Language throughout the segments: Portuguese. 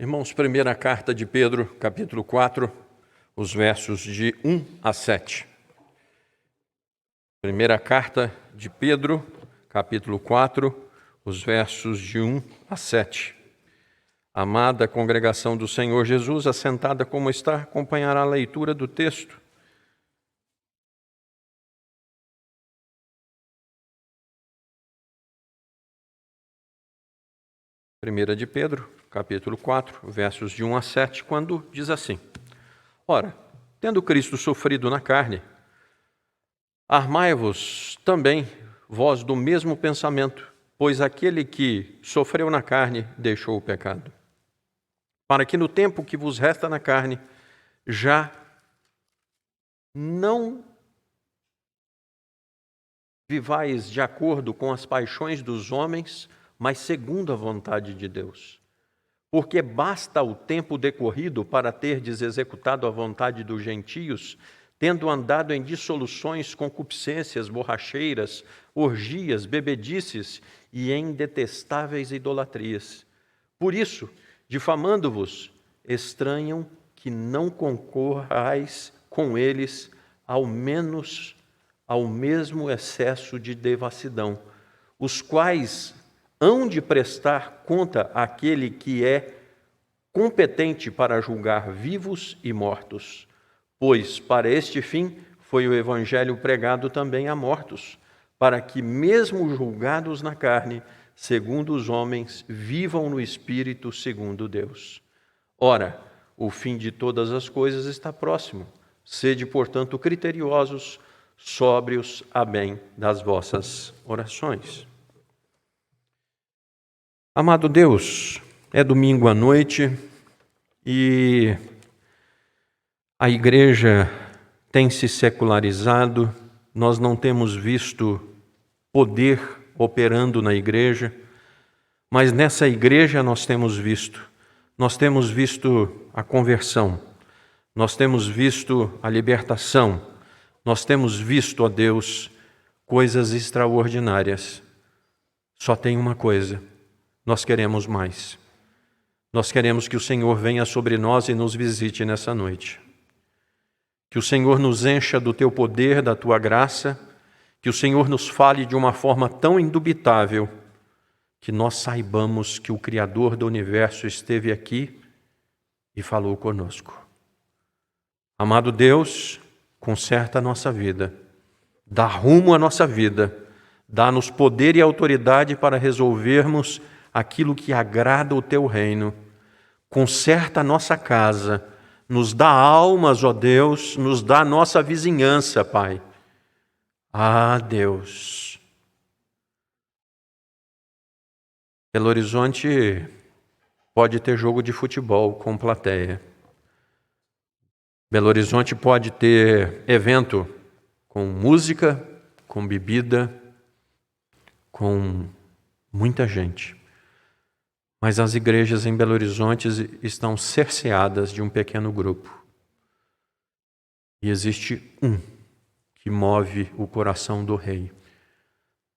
Irmãos, primeira carta de Pedro, capítulo 4, os versos de 1 a 7. Primeira carta de Pedro, capítulo 4, os versos de 1 a 7. Amada congregação do Senhor Jesus, assentada como está, acompanhará a leitura do texto. Primeira de Pedro, capítulo 4, versos de 1 a 7, quando diz assim: Ora, tendo Cristo sofrido na carne, armai-vos também vós do mesmo pensamento, pois aquele que sofreu na carne deixou o pecado, para que no tempo que vos resta na carne, já não vivais de acordo com as paixões dos homens, mas segundo a vontade de Deus. Porque basta o tempo decorrido para terdes executado a vontade dos gentios, tendo andado em dissoluções, concupiscências, borracheiras, orgias, bebedices e em detestáveis idolatrias. Por isso, difamando-vos, estranham que não concorrais com eles ao mesmo excesso de devassidão, os quais hão de prestar conta àquele que é competente para julgar vivos e mortos. Pois para este fim foi o evangelho pregado também a mortos, para que mesmo julgados na carne, segundo os homens, vivam no espírito segundo Deus. Ora, o fim de todas as coisas está próximo. Sede, portanto, criteriosos, sóbrios a bem das vossas orações. Amado Deus, é domingo à noite e a igreja tem se secularizado, nós não temos visto poder operando na igreja, mas nessa igreja nós temos visto a conversão, nós temos visto a libertação, nós temos visto, ó Deus, coisas extraordinárias. Só tem uma coisa: nós queremos mais. Nós queremos que o Senhor venha sobre nós e nos visite nessa noite. Que o Senhor nos encha do Teu poder, da Tua graça, que o Senhor nos fale de uma forma tão indubitável que nós saibamos que o Criador do Universo esteve aqui e falou conosco. Amado Deus, conserta a nossa vida, dá rumo à nossa vida, dá-nos poder e autoridade para resolvermos aquilo que agrada o Teu reino. Conserta a nossa casa, nos dá almas, ó Deus, nos dá a nossa vizinhança, Pai. Ah, Deus! Belo Horizonte pode ter jogo de futebol com plateia. Belo Horizonte pode ter evento com música, com bebida, com muita gente. Mas as igrejas em Belo Horizonte estão cerceadas de um pequeno grupo. E existe um que move o coração do rei.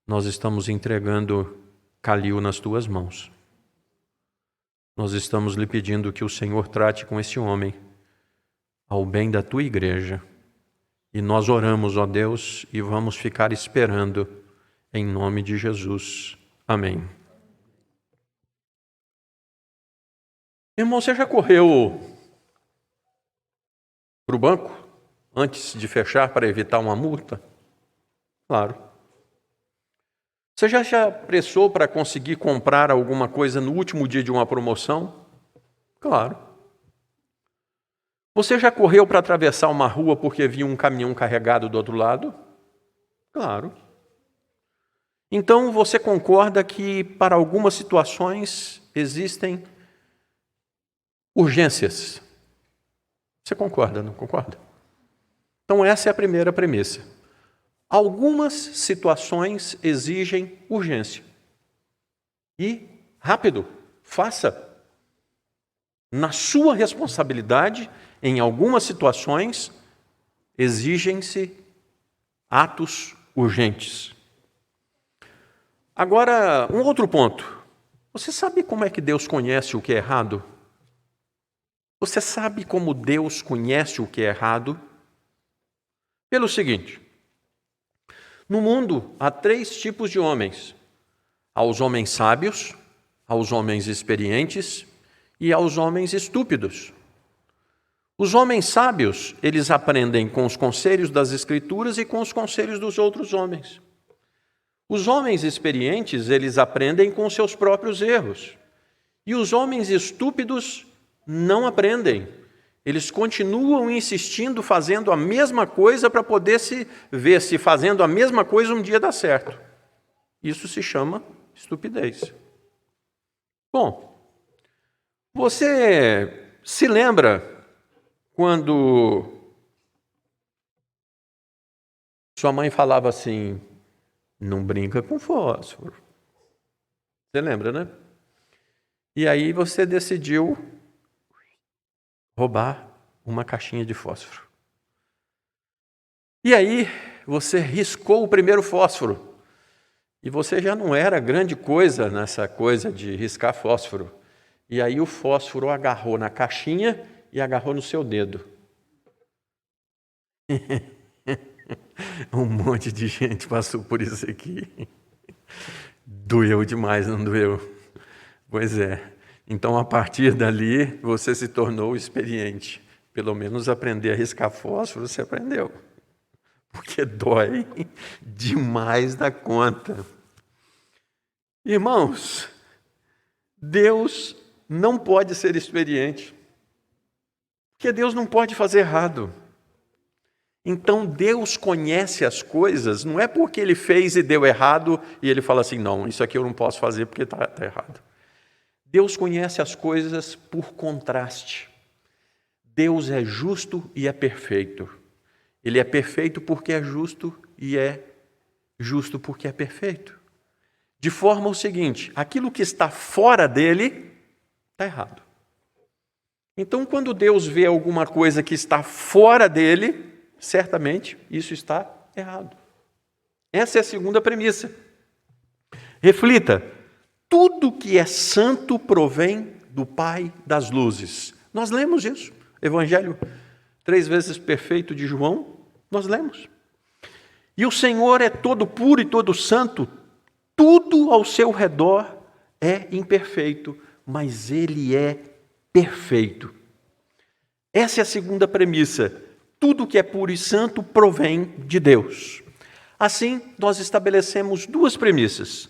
Nós estamos entregando Calil nas tuas mãos. Nós estamos lhe pedindo que o Senhor trate com esse homem ao bem da tua igreja. E nós oramos, ó Deus, e vamos ficar esperando em nome de Jesus. Amém. Irmão, você já correu para o banco antes de fechar para evitar uma multa? Claro. Você já se apressou para conseguir comprar alguma coisa no último dia de uma promoção? Claro. Você já correu para atravessar uma rua porque viu um caminhão carregado do outro lado? Claro. Então você concorda que para algumas situações existem urgências? Você concorda, não concorda? Então essa é a primeira premissa. Algumas situações exigem urgência. E rápido, faça. Na sua responsabilidade, em algumas situações, exigem-se atos urgentes. Agora, um outro ponto. Você sabe como é que Deus conhece o que é errado? Você sabe como Deus conhece o que é errado? Pelo seguinte: no mundo há 3 tipos de homens: aos homens sábios, aos homens experientes e aos homens estúpidos. Os homens sábios, eles aprendem com os conselhos das Escrituras e com os conselhos dos outros homens. Os homens experientes, eles aprendem com seus próprios erros. E os homens estúpidos não aprendem. Eles continuam insistindo, fazendo a mesma coisa para poder se ver se fazendo a mesma coisa um dia dá certo. Isso se chama estupidez. Bom, você se lembra quando sua mãe falava assim: não brinca com fósforo? Você lembra, né? E aí você decidiu roubar uma caixinha de fósforo. E aí você riscou o primeiro fósforo. E você já não era grande coisa nessa coisa de riscar fósforo. E aí o fósforo agarrou na caixinha e agarrou no seu dedo. Um monte de gente passou por isso aqui. Doeu demais, não doeu? Pois é. Então, a partir dali, você se tornou experiente. Pelo menos aprender a riscar fósforo, você aprendeu. Porque dói demais da conta. Irmãos, Deus não pode ser experiente. Porque Deus não pode fazer errado. Então, Deus conhece as coisas, não é porque Ele fez e deu errado, e Ele fala assim: não, isso aqui eu não posso fazer porque está errado. Deus conhece as coisas por contraste. Deus é justo e é perfeito. Ele é perfeito porque é justo e é justo porque é perfeito. De forma o seguinte: aquilo que está fora dele está errado. Então, quando Deus vê alguma coisa que está fora dele, certamente isso está errado. Essa é a segunda premissa. Reflita: tudo que é santo provém do Pai das luzes. Nós lemos isso. Evangelho 3 vezes perfeito de João, nós lemos. E o Senhor é todo puro e todo santo. Tudo ao seu redor é imperfeito, mas Ele é perfeito. Essa é a segunda premissa. Tudo que é puro e santo provém de Deus. Assim, nós estabelecemos 2 premissas.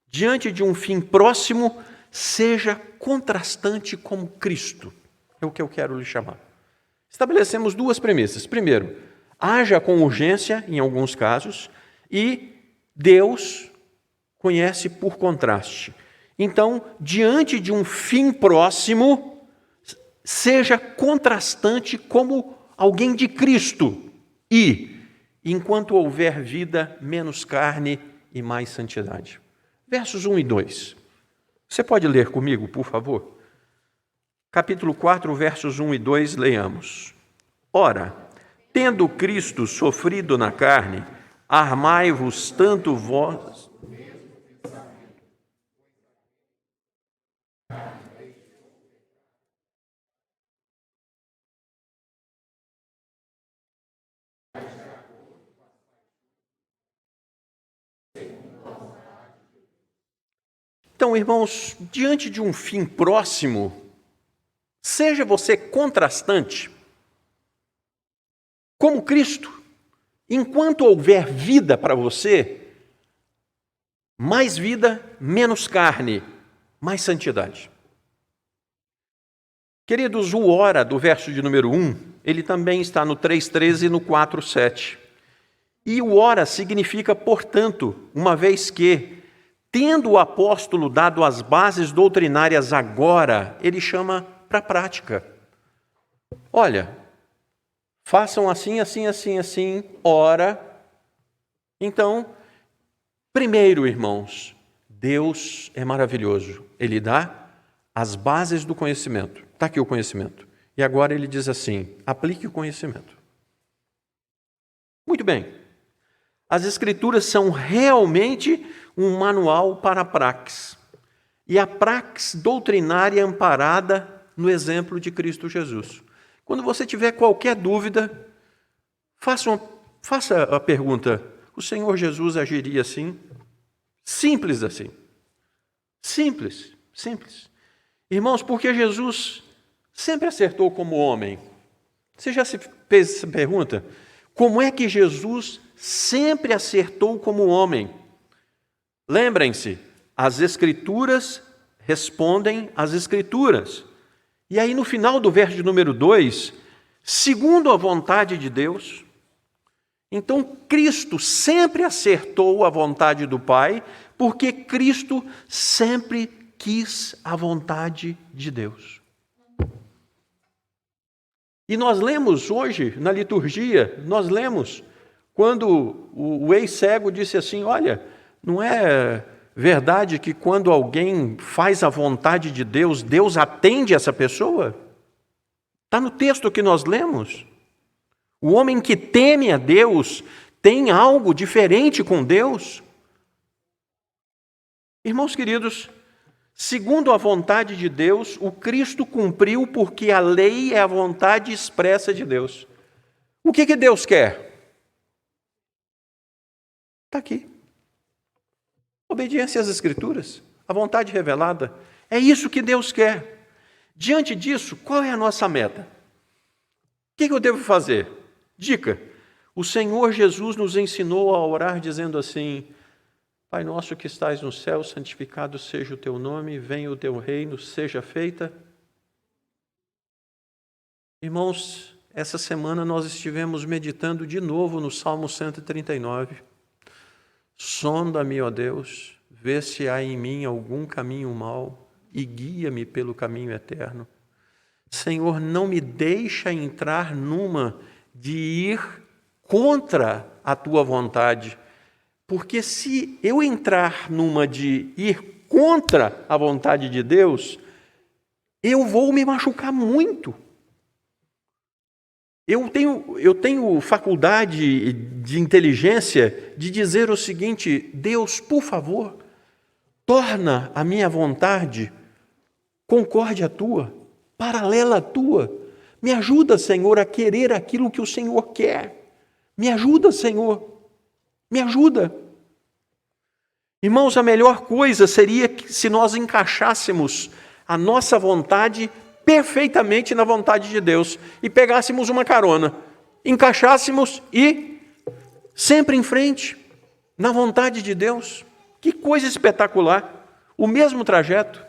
Diante de um fim próximo, seja contrastante como Cristo. É o que eu quero lhe chamar. Estabelecemos 2 premissas. Primeiro, haja com urgência, em alguns casos, e Deus conhece por contraste. Então, diante de um fim próximo, seja contrastante como alguém de Cristo. E, enquanto houver vida, menos carne e mais santidade. Versos 1 e 2. Você pode ler comigo, por favor? Capítulo 4, versos 1 e 2, leiamos. Ora, tendo Cristo sofrido na carne, armai-vos tanto vós... Então, irmãos, diante de um fim próximo, seja você contrastante, como Cristo. Enquanto houver vida para você, mais vida, menos carne, mais santidade. Queridos, o ora do verso de número 1, ele também está no 3,13 e no 4,7. E o ora significa, portanto, uma vez que, tendo o apóstolo dado as bases doutrinárias agora, ele chama para a prática. Olha, façam assim, assim, assim, assim, ora. Então, primeiro, irmãos, Deus é maravilhoso. Ele dá as bases do conhecimento. Está aqui o conhecimento. E agora ele diz assim: aplique o conhecimento. Muito bem. As Escrituras são realmente um manual para a praxis. E a praxis doutrinária amparada no exemplo de Cristo Jesus. Quando você tiver qualquer dúvida, faça a pergunta: o Senhor Jesus agiria assim? Simples assim. Simples, simples. Irmãos, porque Jesus sempre acertou como homem. Você já se fez essa pergunta? Como é que Jesus sempre acertou como homem? Lembrem-se, as Escrituras respondem às Escrituras. E aí no final do verso de número 2, segundo a vontade de Deus, então Cristo sempre acertou a vontade do Pai, porque Cristo sempre quis a vontade de Deus. E nós lemos hoje, na liturgia, nós lemos quando o ex-cego disse assim: olha, não é verdade que quando alguém faz a vontade de Deus, Deus atende essa pessoa? Está no texto que nós lemos. O homem que teme a Deus tem algo diferente com Deus. Irmãos queridos, segundo a vontade de Deus, o Cristo cumpriu porque a lei é a vontade expressa de Deus. O que Deus quer? Está aqui. Obediência às Escrituras, a vontade revelada. É isso que Deus quer. Diante disso, qual é a nossa meta? O que eu devo fazer? Dica: o Senhor Jesus nos ensinou a orar dizendo assim: Pai nosso que estais no céu, santificado seja o teu nome, venha o teu reino, seja feita. Irmãos, essa semana nós estivemos meditando de novo no Salmo 139. Sonda-me, ó Deus, vê se há em mim algum caminho mau e guia-me pelo caminho eterno. Senhor, não me deixa entrar numa de ir contra a tua vontade, porque se eu entrar numa de ir contra a vontade de Deus, eu vou me machucar muito. Eu tenho faculdade de inteligência de dizer o seguinte: Deus, por favor, torna a minha vontade concorde à tua, paralela à tua. Me ajuda, Senhor, a querer aquilo que o Senhor quer. Me ajuda, Senhor. Me ajuda. Irmãos, a melhor coisa seria se nós encaixássemos a nossa vontade perfeitamente na vontade de Deus e pegássemos uma carona, encaixássemos e sempre em frente, na vontade de Deus. Que coisa espetacular! O mesmo trajeto.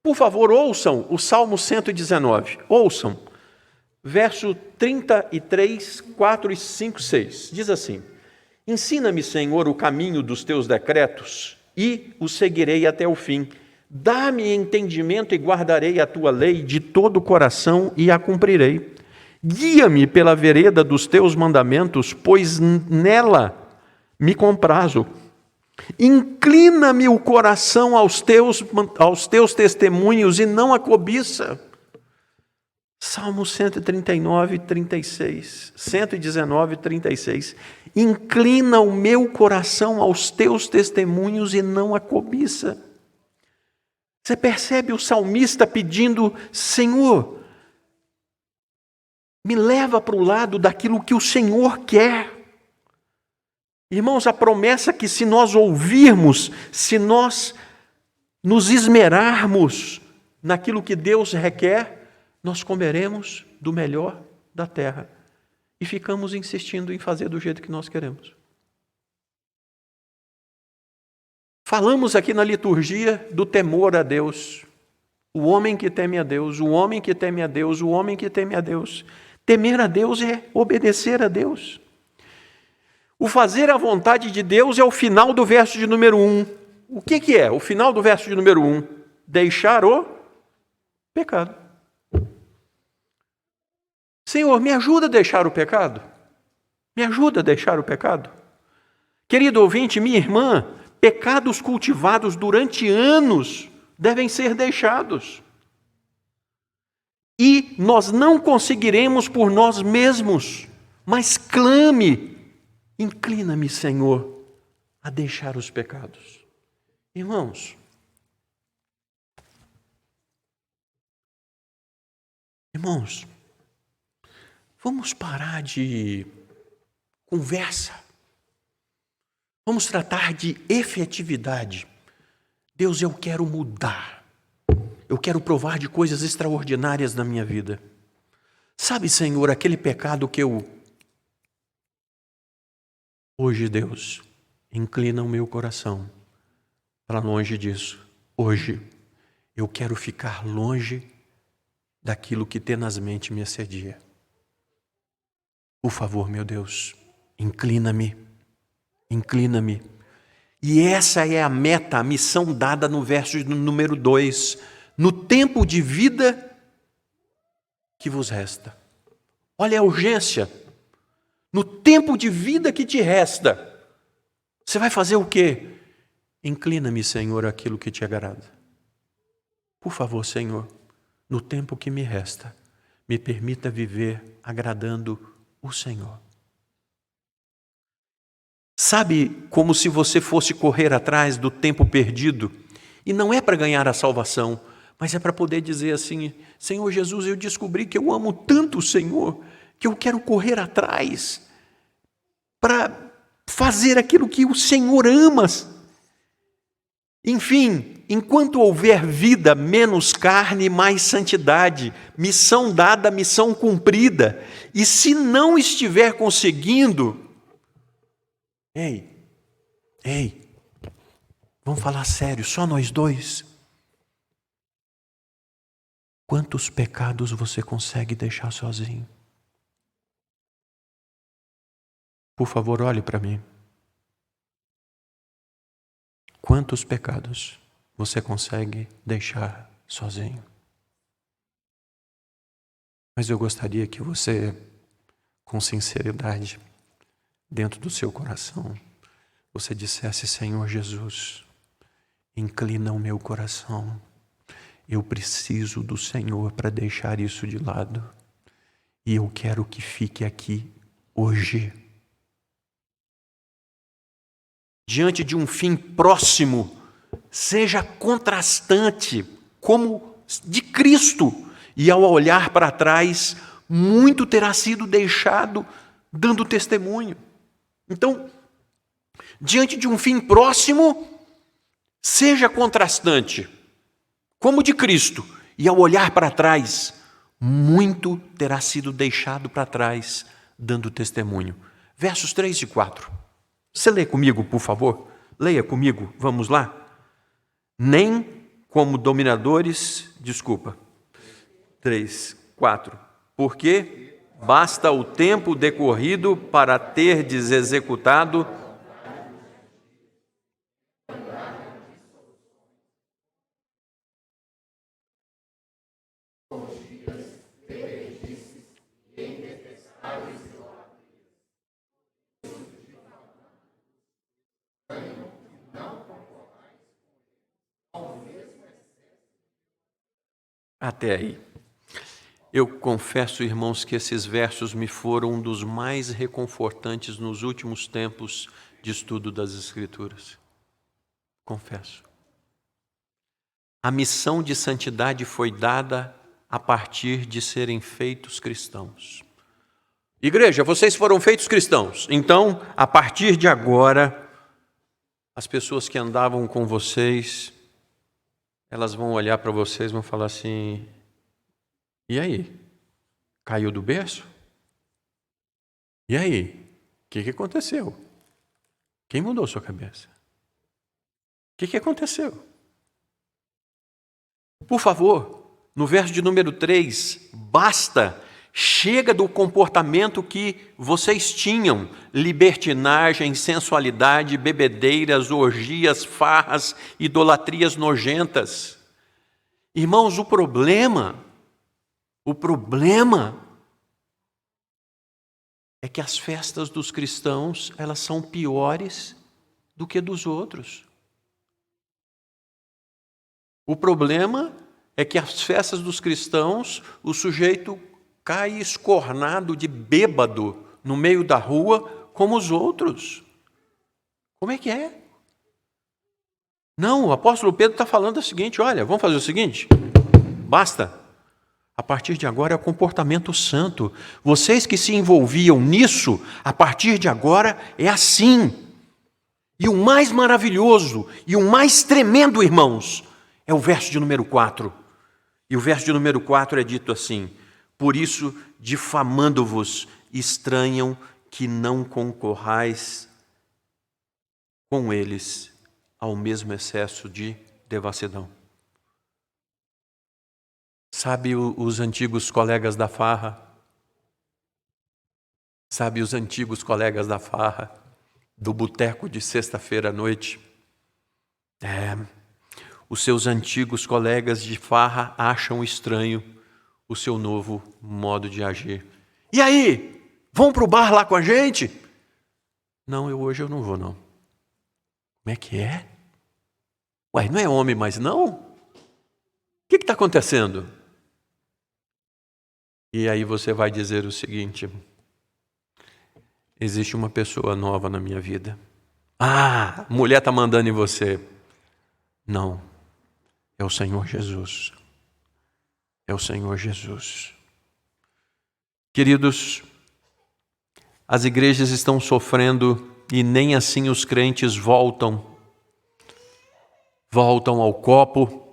Por favor, ouçam o Salmo 119. Ouçam. Verso 33, 4 e 5, 6. Diz assim: Ensina-me, Senhor, o caminho dos teus decretos e o seguirei até o fim. Dá-me entendimento e guardarei a tua lei de todo o coração e a cumprirei. Guia-me pela vereda dos teus mandamentos, pois nela me comprazo. Inclina-me o coração aos teus testemunhos e não a cobiça. Salmo 139, 36. 119, 36. Inclina o meu coração aos teus testemunhos e não a cobiça. Você percebe o salmista pedindo: Senhor, me leva para o lado daquilo que o Senhor quer. Irmãos, a promessa que se nós ouvirmos, se nós nos esmerarmos naquilo que Deus requer, nós comeremos do melhor da terra e ficamos insistindo em fazer do jeito que nós queremos. Falamos aqui na liturgia do temor a Deus. O homem que teme a Deus, o homem que teme a Deus, o homem que teme a Deus. Temer a Deus é obedecer a Deus. O fazer a vontade de Deus é o final do verso de número 1. O que é o final do verso de número 1? Deixar o pecado. Senhor, me ajuda a deixar o pecado. Me ajuda a deixar o pecado. Querido ouvinte, minha irmã, pecados cultivados durante anos devem ser deixados. E nós não conseguiremos por nós mesmos, mas clame, inclina-me, Senhor, a deixar os pecados. Irmãos, Irmãos, vamos parar de conversa. Vamos tratar de efetividade. Deus, eu quero mudar. Eu quero provar de coisas extraordinárias na minha vida. Sabe, Senhor, aquele pecado que eu... Hoje, Deus, inclina o meu coração para longe disso. Hoje, eu quero ficar longe daquilo que tenazmente me assedia. Por favor, meu Deus, inclina-me. Inclina-me. E essa é a meta, a missão dada no verso número 2. No tempo de vida que vos resta. Olha a urgência. No tempo de vida que te resta, você vai fazer o quê? Inclina-me, Senhor, aquilo que te agrada. Por favor, Senhor, no tempo que me resta, me permita viver agradando o Senhor. Sabe, como se você fosse correr atrás do tempo perdido, e não é para ganhar a salvação, mas é para poder dizer assim: Senhor Jesus, eu descobri que eu amo tanto o Senhor, que eu quero correr atrás para fazer aquilo que o Senhor ama. Enfim, enquanto houver vida, menos carne, mais santidade, missão dada, missão cumprida. E se não estiver conseguindo, ei, vamos falar sério, só nós dois. Quantos pecados você consegue deixar sozinho? Por favor, olhe para mim. Quantos pecados você consegue deixar sozinho? Mas eu gostaria que você, com sinceridade, dentro do seu coração, você dissesse: Senhor Jesus, inclina o meu coração. Eu preciso do Senhor para deixar isso de lado. E eu quero que fique aqui hoje. Diante de um fim próximo, seja contrastante, como de Cristo. E ao olhar para trás, muito terá sido deixado dando testemunho. Então, diante de um fim próximo, seja contrastante, como de Cristo. E ao olhar para trás, muito terá sido deixado para trás, dando testemunho. Versos 3 e 4. Você lê comigo, por favor? Leia comigo, vamos lá? Nem como dominadores, 3, 4. Porque basta o tempo decorrido para terdes executado até aí. Eu confesso, irmãos, que esses versos me foram um dos mais reconfortantes nos últimos tempos de estudo das Escrituras. Confesso. A missão de santidade foi dada a partir de serem feitos cristãos. Igreja, vocês foram feitos cristãos. Então, a partir de agora, as pessoas que andavam com vocês, elas vão olhar para vocês e vão falar assim: e aí? Caiu do berço? E aí? O que aconteceu? Quem mudou sua cabeça? O que aconteceu? Por favor, no verso de número 3, basta, chega do comportamento que vocês tinham: libertinagem, sensualidade, bebedeiras, orgias, farras, idolatrias nojentas. Irmãos, o problema é que as festas dos cristãos, elas são piores do que dos outros. O problema é que as festas dos cristãos, o sujeito cai escornado de bêbado no meio da rua como os outros. Como é que é? Não, o apóstolo Pedro está falando o seguinte: olha, vamos fazer o seguinte, basta. A partir de agora é o comportamento santo. Vocês que se envolviam nisso, a partir de agora é assim. E o mais maravilhoso e o mais tremendo, irmãos, é o verso de número 4. E o verso de número 4 é dito assim: por isso, difamando-vos, estranham que não concorrais com eles ao mesmo excesso de devassidão. Sabe os antigos colegas da farra? Sabe os antigos colegas da farra, do boteco de sexta-feira à noite? Os seus antigos colegas de farra acham estranho o seu novo modo de agir. E aí? Vão para o bar lá com a gente? Não, hoje eu não vou não. Como é que é? Ué, não é homem mais não? O que está acontecendo? E aí você vai dizer o seguinte: existe uma pessoa nova na minha vida. Ah, mulher está mandando em você. Não, é o Senhor Jesus. É o Senhor Jesus. Queridos, as igrejas estão sofrendo e nem assim os crentes voltam ao copo,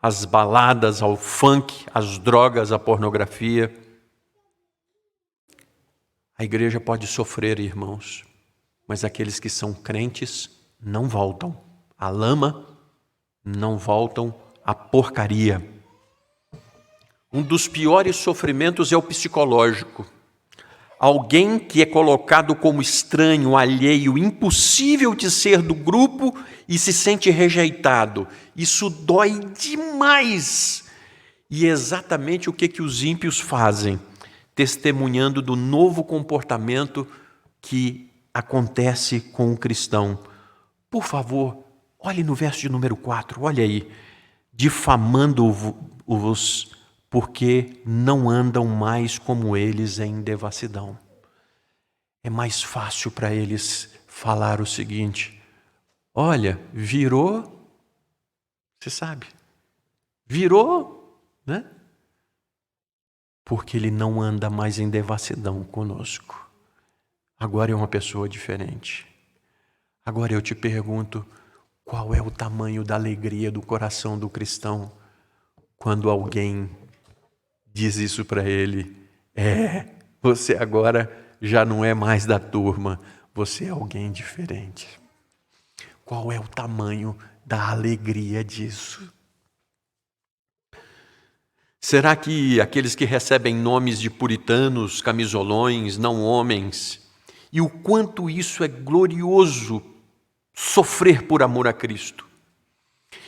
às baladas, ao funk, às drogas, à pornografia. A igreja pode sofrer, irmãos, mas aqueles que são crentes não voltam à lama, não voltam à porcaria. Um dos piores sofrimentos é o psicológico. Alguém que é colocado como estranho, alheio, impossível de ser do grupo e se sente rejeitado. Isso dói demais. E é exatamente o que os ímpios fazem, testemunhando do novo comportamento que acontece com o cristão. Por favor, olhe no verso de número 4, olha aí. Difamando-vos, porque não andam mais como eles em devassidão. É mais fácil para eles falar o seguinte: olha, virou, você sabe, virou, né? Porque ele não anda mais em devassidão conosco. Agora é uma pessoa diferente. Agora eu te pergunto, qual é o tamanho da alegria do coração do cristão quando alguém diz isso para ele: você agora já não é mais da turma, você é alguém diferente. Qual é o tamanho da alegria disso? Será que aqueles que recebem nomes de puritanos, camisolões, não homens, e o quanto isso é glorioso, sofrer por amor a Cristo?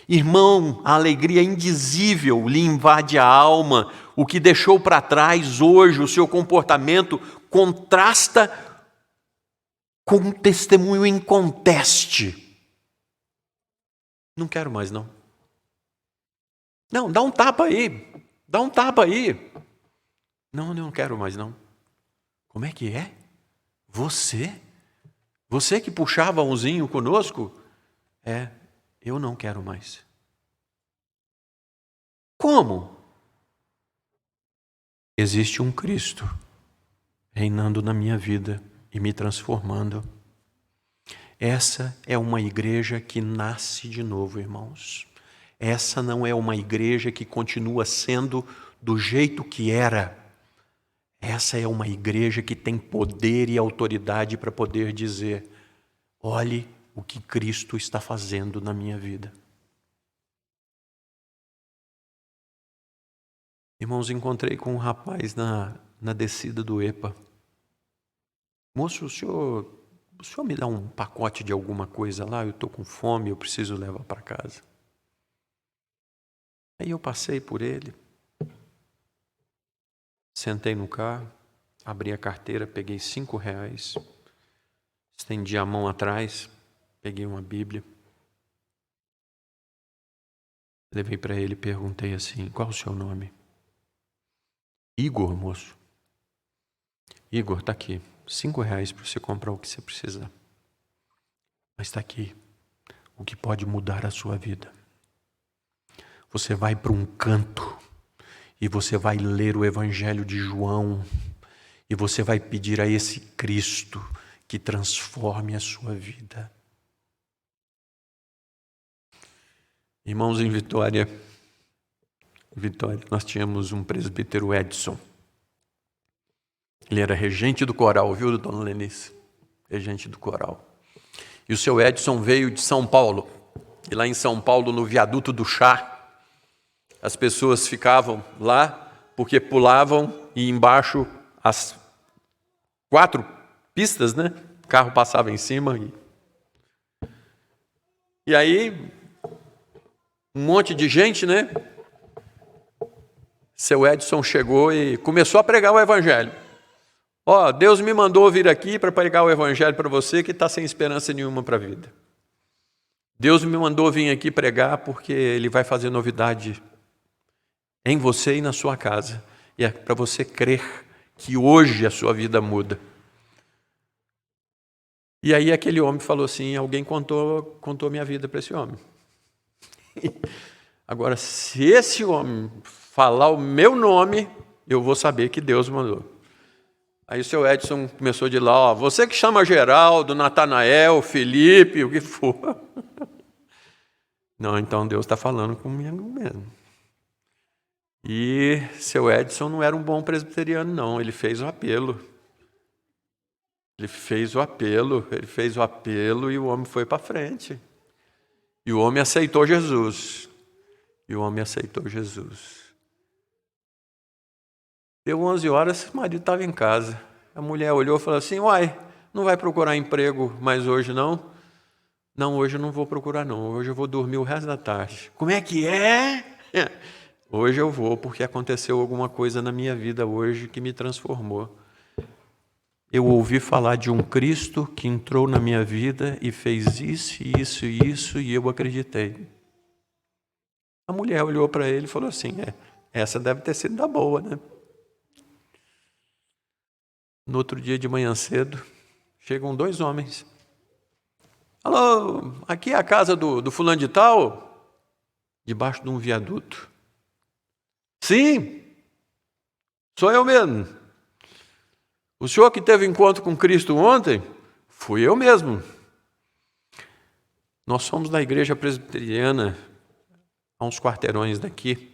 Irmão, a alegria indizível lhe invade a alma. O que deixou para trás hoje, o seu comportamento, contrasta com um testemunho inconteste. Não quero mais, não. Não, dá um tapa aí. Dá um tapa aí. Não, eu não quero mais, não. Como é que é? Você que puxava umzinho conosco? Eu não quero mais. Como? Existe um Cristo reinando na minha vida e me transformando. Essa é uma igreja que nasce de novo, irmãos. Essa não é uma igreja que continua sendo do jeito que era. Essa é uma igreja que tem poder e autoridade para poder dizer: olhe o que Cristo está fazendo na minha vida. Irmãos, encontrei com um rapaz na descida do EPA. Moço, o senhor me dá um pacote de alguma coisa lá? Eu estou com fome, eu preciso levar para casa. Aí eu passei por ele, sentei no carro, abri a carteira, peguei R$5, estendi a mão atrás, peguei uma Bíblia, levei para ele e perguntei assim: qual o seu nome? Igor, moço. Igor, está aqui, R$5 para você comprar o que você precisar. Mas está aqui o que pode mudar a sua vida. Você vai para um canto e você vai ler o Evangelho de João, e você vai pedir a esse Cristo que transforme a sua vida. Irmãos, em Vitória, nós tínhamos um presbítero Edson. Ele era regente do coral, viu, dona Lenice? Regente do coral. E o seu Edson veio de São Paulo. E lá em São Paulo, no viaduto do Chá, as pessoas ficavam lá porque pulavam e embaixo as 4 pistas, né? O carro passava em cima. E aí, um monte de gente, né? Seu Edson chegou e começou a pregar o Evangelho. Ó, Deus me mandou vir aqui para pregar o Evangelho para você que está sem esperança nenhuma para a vida. Deus me mandou vir aqui pregar porque Ele vai fazer novidade em você e na sua casa. E é para você crer que hoje a sua vida muda. E aí aquele homem falou assim, alguém contou minha vida para esse homem. Agora, se esse homem falar o meu nome, eu vou saber que Deus mandou. Aí o seu Edson começou de lá, ó, você que chama Geraldo, Natanael, Felipe, o que for. Não, então Deus está falando comigo mesmo. E seu Edson não era um bom presbiteriano, não. Ele fez o apelo. Ele fez o apelo e o homem foi para frente. E o homem aceitou Jesus. Deu 11 horas, o marido estava em casa. A mulher olhou e falou assim, uai, não vai procurar emprego mais hoje, não? Não, hoje eu não vou procurar, não. Hoje eu vou dormir o resto da tarde. Como é que é? Hoje eu vou, porque aconteceu alguma coisa na minha vida hoje que me transformou. Eu ouvi falar de um Cristo que entrou na minha vida e fez isso, e eu acreditei. A mulher olhou para ele e falou assim, essa deve ter sido da boa, né? No outro dia de manhã cedo, chegam 2 homens. Alô, aqui é a casa do fulano de tal? Debaixo de um viaduto. Sim, sou eu mesmo. O senhor que teve encontro com Cristo ontem? Fui eu mesmo. Nós somos da igreja presbiteriana, a uns quarteirões daqui.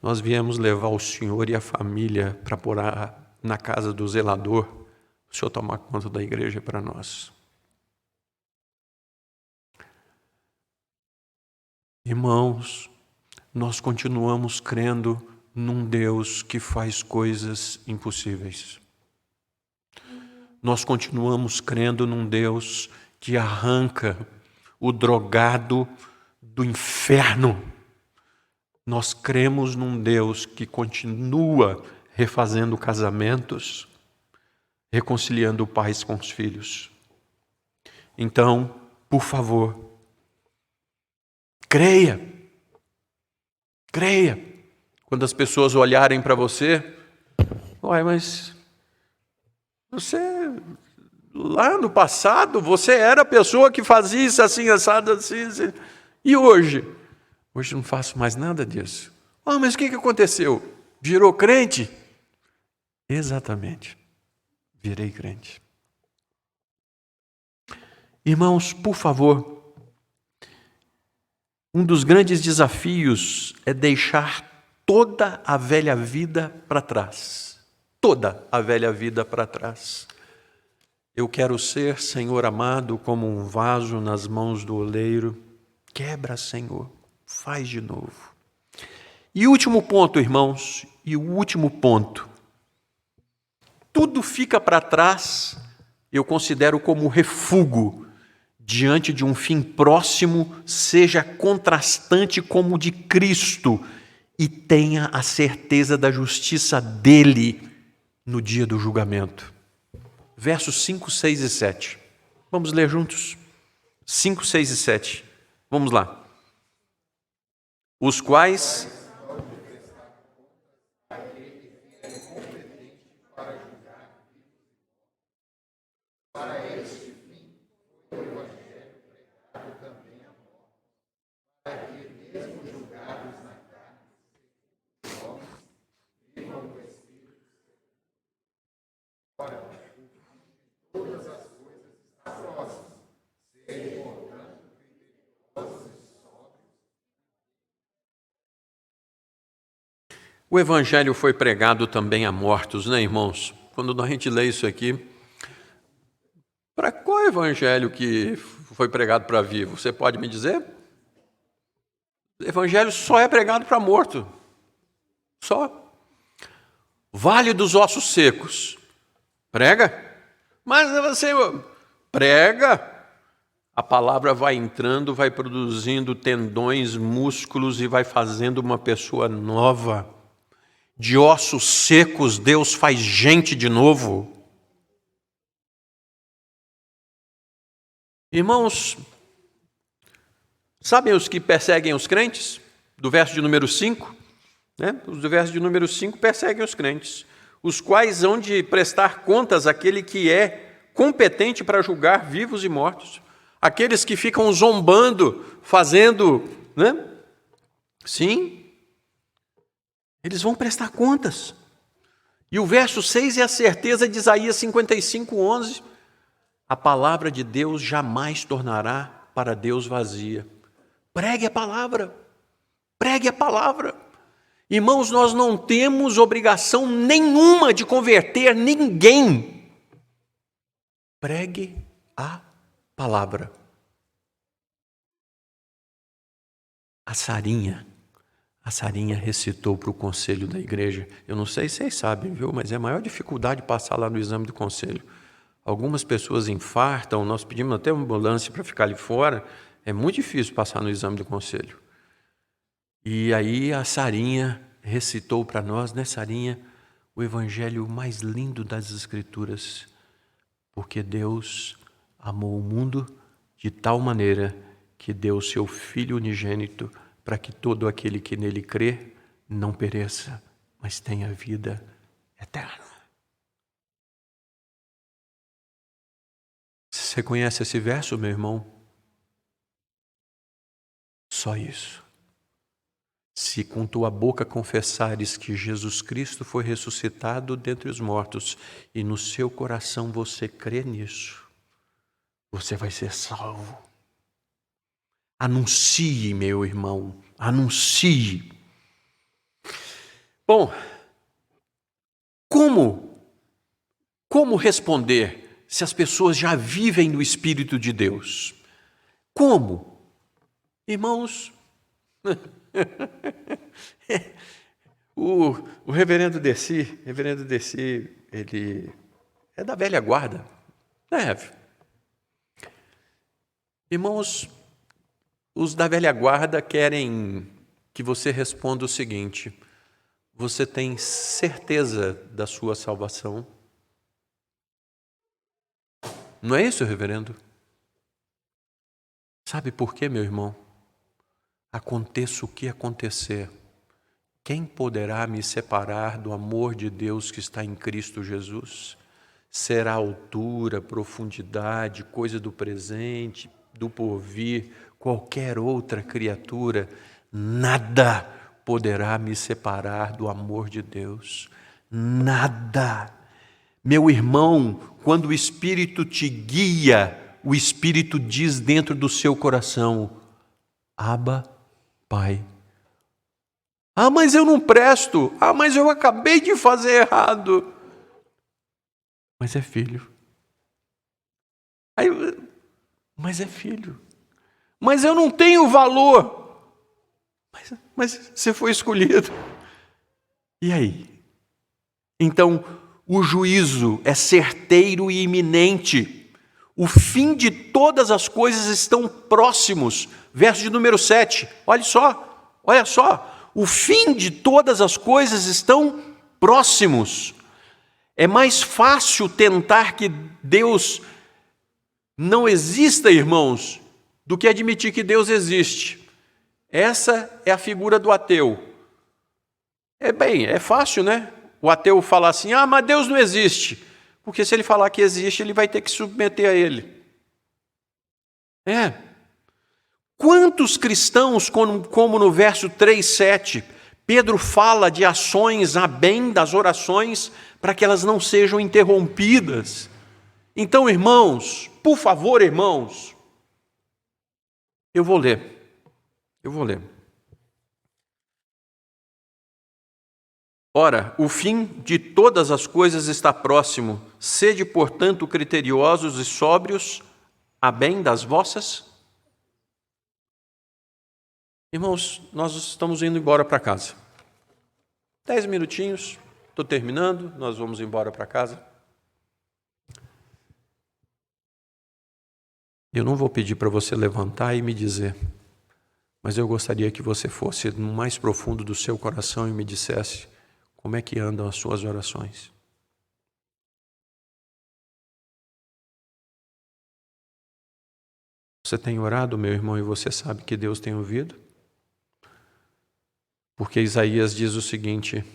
Nós viemos levar o senhor e a família para morar na casa do zelador. O senhor tomar conta da igreja para nós. Irmãos, nós continuamos crendo num Deus que faz coisas impossíveis. Nós continuamos crendo num Deus que arranca o drogado do inferno. Nós cremos num Deus que continua refazendo casamentos, reconciliando pais com os filhos. Então, por favor, creia. Quando as pessoas olharem para você, uai, mas você, lá no passado, você era a pessoa que fazia isso assim, assado, assim. E hoje? Hoje não faço mais nada disso. Mas o que aconteceu? Virou crente? Exatamente. Virei crente. Irmãos, por favor, um dos grandes desafios é deixar toda a velha vida para trás. Toda a velha vida para trás. Eu quero ser, Senhor amado, como um vaso nas mãos do oleiro. Quebra, Senhor, faz de novo. E o último ponto, irmãos, tudo fica para trás, eu considero como refúgio diante de um fim próximo, seja contrastante como o de Cristo, e tenha a certeza da justiça dele no dia do julgamento. Versos 5, 6 e 7. Vamos ler juntos? 5, 6 e 7. Vamos lá. Os quais... O evangelho foi pregado também a mortos, né, irmãos? Quando a gente lê isso aqui, para qual evangelho que foi pregado para vivo? Você pode me dizer? O evangelho só é pregado para morto. Só. Vale dos ossos secos. Prega? Mas você prega. A palavra vai entrando, vai produzindo tendões, músculos e vai fazendo uma pessoa nova. De ossos secos, Deus faz gente de novo. Irmãos, sabem os que perseguem os crentes? Do verso de número 5, né? Os do verso de número 5 perseguem os crentes, os quais hão de prestar contas àquele que é competente para julgar vivos e mortos. Aqueles que ficam zombando, fazendo, né? Sim, eles vão prestar contas. E o verso 6 é a certeza de Isaías 55:11. A palavra de Deus jamais tornará para Deus vazia. Pregue a palavra. Pregue a palavra. Irmãos, nós não temos obrigação nenhuma de converter ninguém. Pregue a palavra. A Sarinha recitou para o conselho da igreja. Eu não sei se vocês sabem, viu? Mas é a maior dificuldade passar lá no exame do conselho. Algumas pessoas infartam, nós pedimos até uma ambulância para ficar ali fora. É muito difícil passar no exame do conselho. E aí a Sarinha recitou para nós, né, Sarinha, o evangelho mais lindo das Escrituras. Porque Deus amou o mundo de tal maneira que deu o seu Filho unigênito para que todo aquele que nele crê não pereça, mas tenha vida eterna. Você conhece esse verso, meu irmão? Só isso. Se com tua boca confessares que Jesus Cristo foi ressuscitado dentre os mortos e no seu coração você crê nisso, você vai ser salvo. Anuncie, meu irmão, anuncie. Bom, como responder se as pessoas já vivem no Espírito de Deus? Como? Irmãos, o reverendo Desi, ele é da velha guarda, né? Irmãos, os da velha guarda querem que você responda o seguinte: você tem certeza da sua salvação? Não é isso, reverendo? Sabe por quê, meu irmão? Aconteça o que acontecer, quem poderá me separar do amor de Deus que está em Cristo Jesus? Será altura, profundidade, coisa do presente, do porvir, qualquer outra criatura, nada poderá me separar do amor de Deus. Nada. Meu irmão, quando o Espírito te guia, o Espírito diz dentro do seu coração: Abba, Pai. Ah, mas eu não presto. Ah, mas eu acabei de fazer errado. Mas é filho. Aí, mas é filho. Mas eu não tenho valor. Mas você foi escolhido. E aí? Então, o juízo é certeiro e iminente. O fim de todas as coisas estão próximos. Verso de número 7. Olha só. O fim de todas as coisas estão próximos. É mais fácil tentar que Deus não exista, irmãos, do que admitir que Deus existe. Essa é a figura do ateu. É fácil, né? O ateu falar assim: ah, mas Deus não existe. Porque se ele falar que existe, ele vai ter que se submeter a ele. Quantos cristãos, como no verso 3:7, Pedro fala de ações a bem das orações para que elas não sejam interrompidas. Então, irmãos, por favor, irmãos, eu vou ler. Ora, o fim de todas as coisas está próximo. Sede, portanto, criteriosos e sóbrios, a bem das vossas. Irmãos, nós estamos indo embora para casa. 10 minutinhos, estou terminando, nós vamos embora para casa. Eu não vou pedir para você levantar e me dizer, mas eu gostaria que você fosse no mais profundo do seu coração e me dissesse como é que andam as suas orações. Você tem orado, meu irmão, e você sabe que Deus tem ouvido? Porque Isaías diz o seguinte: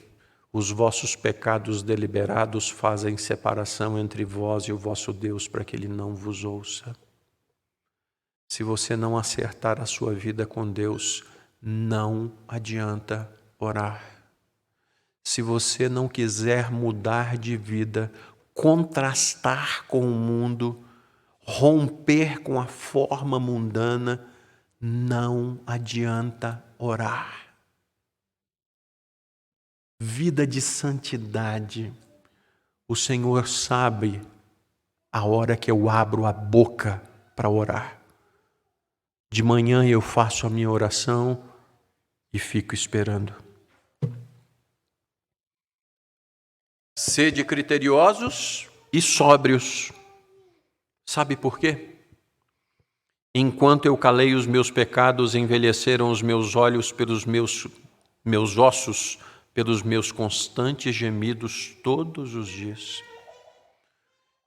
os vossos pecados deliberados fazem separação entre vós e o vosso Deus, para que Ele não vos ouça. Se você não acertar a sua vida com Deus, não adianta orar. Se você não quiser mudar de vida, contrastar com o mundo, romper com a forma mundana, não adianta orar. Vida de santidade. O Senhor sabe a hora que eu abro a boca para orar. De manhã eu faço a minha oração e fico esperando. Sede criteriosos e sóbrios. Sabe por quê? Enquanto eu calei os meus pecados, envelheceram os meus olhos pelos meus ossos, pelos meus constantes gemidos todos os dias.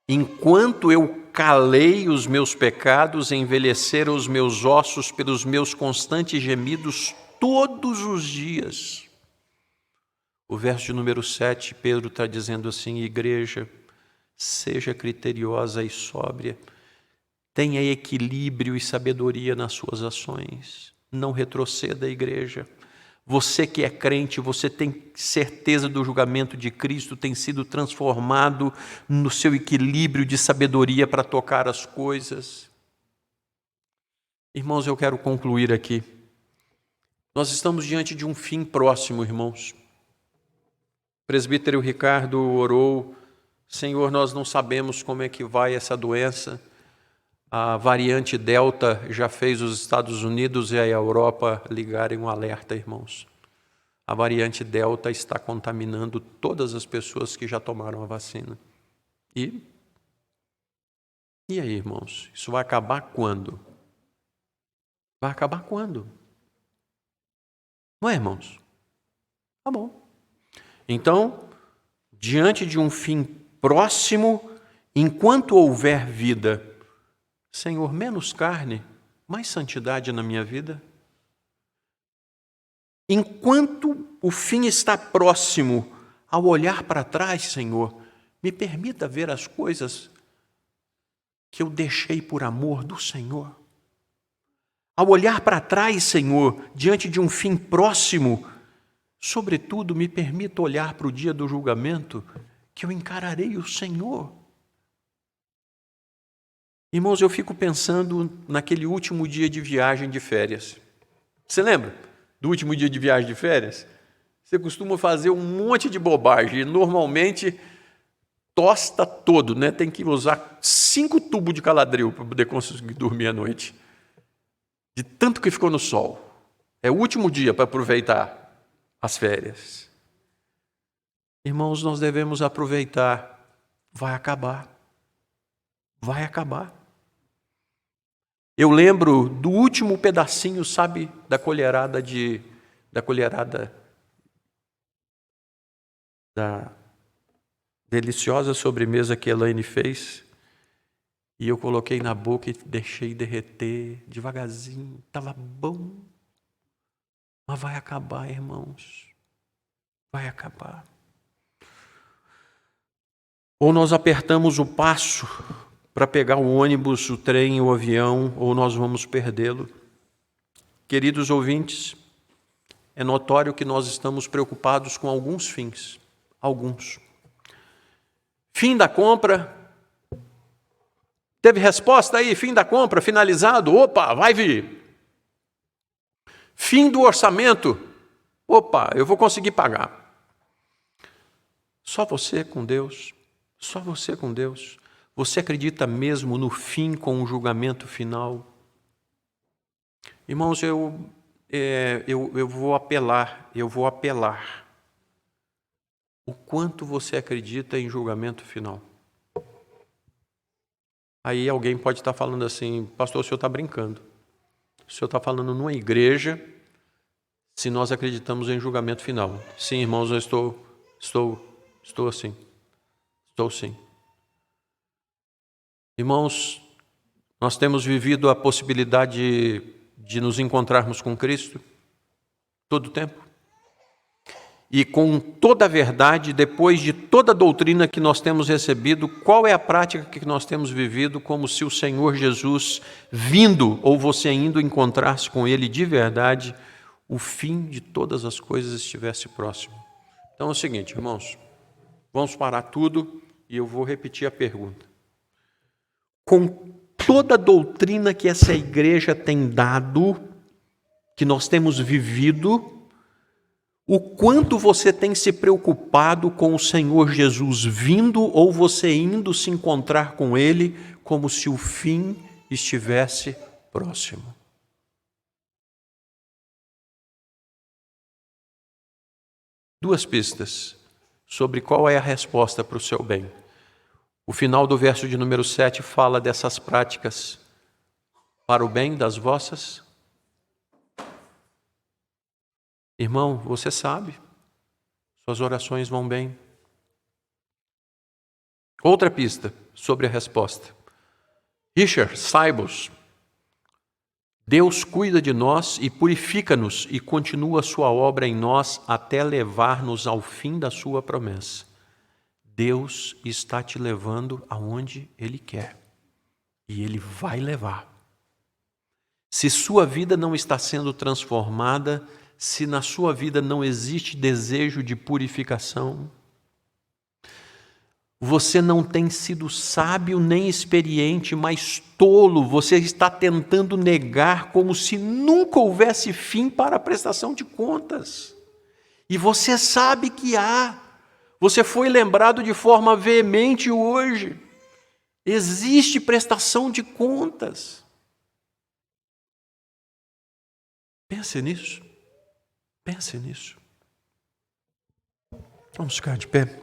Enquanto eu calei os meus pecados, envelheceram os meus ossos pelos meus constantes gemidos todos os dias. O verso de número 7, Pedro está dizendo assim: igreja, seja criteriosa e sóbria, tenha equilíbrio e sabedoria nas suas ações, não retroceda, igreja. Você que é crente, você tem certeza do julgamento de Cristo, tem sido transformado no seu equilíbrio de sabedoria para tocar as coisas. Irmãos, eu quero concluir aqui. Nós estamos diante de um fim próximo, irmãos. O presbítero Ricardo orou: Senhor, nós não sabemos como é que vai essa doença. A variante Delta já fez os Estados Unidos e a Europa ligarem um alerta, irmãos. A variante Delta está contaminando todas as pessoas que já tomaram a vacina. E aí, irmãos? Isso vai acabar quando? Vai acabar quando? Não é, irmãos? Tá bom. Então, diante de um fim próximo, enquanto houver vida, Senhor, menos carne, mais santidade na minha vida. Enquanto o fim está próximo, ao olhar para trás, Senhor, me permita ver as coisas que eu deixei por amor do Senhor. Ao olhar para trás, Senhor, diante de um fim próximo, sobretudo, me permita olhar para o dia do julgamento, que eu encararei o Senhor. Irmãos, eu fico pensando naquele último dia de viagem de férias. Você lembra do último dia de viagem de férias? Você costuma fazer um monte de bobagem. E normalmente tosta todo, né? Tem que usar 5 tubos de Caladril para poder conseguir dormir à noite. De tanto que ficou no sol. É o último dia para aproveitar as férias. Irmãos, nós devemos aproveitar. Vai acabar. Vai acabar. Eu lembro do último pedacinho, sabe, da colherada da deliciosa sobremesa que a Elaine fez. E eu coloquei na boca e deixei derreter devagarzinho. Estava bom. Mas vai acabar, irmãos. Vai acabar. Ou nós apertamos o passo para pegar o ônibus, o trem, o avião, ou nós vamos perdê-lo. Queridos ouvintes, é notório que nós estamos preocupados com alguns fins. Alguns. Fim da compra. Teve resposta aí? Fim da compra, finalizado? Opa, vai vir. Fim do orçamento. Opa, eu vou conseguir pagar. Só você com Deus. Só você com Deus. Você acredita mesmo no fim com o julgamento final? Irmãos, eu vou apelar. O quanto você acredita em julgamento final? Aí alguém pode estar falando assim, pastor, o senhor está brincando. O senhor está falando numa igreja se nós acreditamos em julgamento final. Sim, irmãos, eu estou assim. Estou sim. Irmãos, nós temos vivido a possibilidade de nos encontrarmos com Cristo todo o tempo. E com toda a verdade, depois de toda a doutrina que nós temos recebido, qual é a prática que nós temos vivido como se o Senhor Jesus vindo, ou você indo encontrar-se com Ele de verdade, o fim de todas as coisas estivesse próximo? Então é o seguinte, irmãos, vamos parar tudo e eu vou repetir a pergunta. Com toda a doutrina que essa igreja tem dado, que nós temos vivido, o quanto você tem se preocupado com o Senhor Jesus vindo ou você indo se encontrar com Ele como se o fim estivesse próximo? Duas pistas sobre qual é a resposta para o seu bem. O final do verso de número 7 fala dessas práticas para o bem das vossas. Irmão, você sabe, suas orações vão bem. Outra pista sobre a resposta. Richard Sybels, Deus cuida de nós e purifica-nos e continua a sua obra em nós até levar-nos ao fim da sua promessa. Deus está te levando aonde Ele quer e Ele vai levar. Se sua vida não está sendo transformada, se na sua vida não existe desejo de purificação, você não tem sido sábio nem experiente, mas tolo. Você está tentando negar como se nunca houvesse fim para a prestação de contas. E você sabe que há. Você foi lembrado de forma veemente hoje. Existe prestação de contas. Pense nisso. Pense nisso. Vamos ficar de pé.